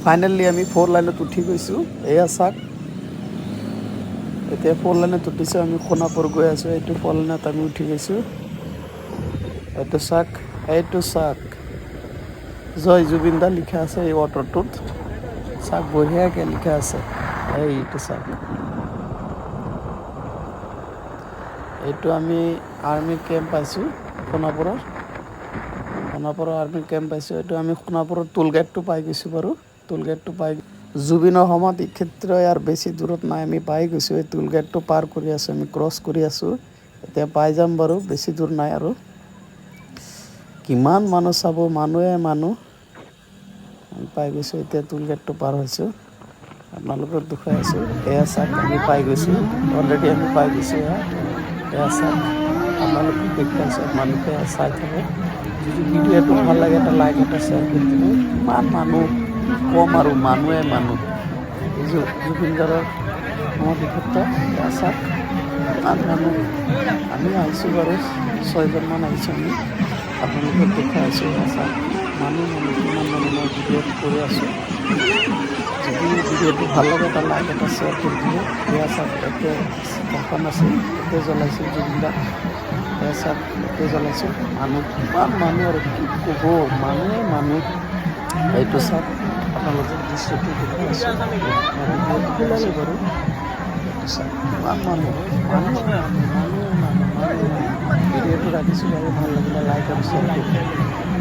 Finally আমি 4 লাইনত উঠি গৈছোঁ। এয়া চাওক, এতিয়া 4 লাইনত উঠিছোঁ। আমি সোণাপুৰ গৈ আছোঁ। এইটো 4 লাইনত আমি উঠি গৈছোঁ। এইটো চাওক জয় জুবিন দা লিখা আছে এই অটোটোত। চাওক বঢ়িয়াকৈ লিখা আছে। এইটো চাওক, এইটো আমি আৰ্মি কেম্প পাইছোঁ সোণাপুৰৰ আৰ্মি কেম্প পাইছোঁ। এইটো আমি সোণাপুৰৰ টোল গেটটো পাই গৈছোঁ বাৰু। টোল গেটটো পাই জুবিনৰ সময়ত এই ক্ষেত্ৰ আৰু বেছি দূৰত নাই, আমি পাই গৈছোঁ। এই টোল গেটটো পাৰ কৰি আছোঁ, আমি ক্ৰছ কৰি আছোঁ। এতিয়া পাই যাম বাৰু, বেছি দূৰ নাই আৰু। কিমান মানুহ চাব, মানুহে মানুহ। আমি পাই গৈছোঁ, এতিয়া টোল গেটটো পাৰ হৈছোঁ। আপোনালোকক দেখুৱাই আছোঁ। এয়া চাওক, আমি পাই গৈছোঁ অলৰেডি। আমি পাই গৈছোঁ। এয়া চাওক, আপোনালোকক দেখুৱাইছোঁ, আপোনালোকে চাই থাকক। যদি ভিডিঅ'টো ভাল লাগে এটা লাইক এটা শ্বেয়াৰ কৰি দিব। কিমান মানুহ, কি ক'ম আৰু, মানুহে মানুহ। এই জুবিন গাৰ্গৰ সমাধি ক্ষেত্ৰ। এয়া চাওক কিমান মানুহ। আমি আহিছোঁ বাৰু, 6জনমান আহিছোঁ আমি। আপোনালোকক দেখুৱাই আছোঁ। এয়া চাওক মানুহ কিমান মানুহ। মই ভিডিঅ'টো কৰি আছোঁ। যদি ভিডিঅ'টো ভাল লাগে এটা লাইক এটা শ্বেয়াৰ কৰি দিব। এয়া চাওক, এতিয়া ভাষণ আছিল, এতিয়া জ্বলাইছিল জুবিন দাক। এয়া চাওক, এতিয়া জ্বলাইছোঁ। মানুহ কিমান মানুহ আৰু কি ক'ব, মানুহে মানুহ। এইটো চাওক, আপোনালোকক দৃশ্যটো দেখুৱাই আছোঁ। মই ভিডিঅ'টো কৰিছোঁ বাৰু। এইটো চাওক কিমান মানুহে মানুহ। ভিডিঅ'টো ৰাখিছোঁ বাৰু, ভাল লাগিলে লাইক আৰু শ্বেয়াৰ কৰি দিব।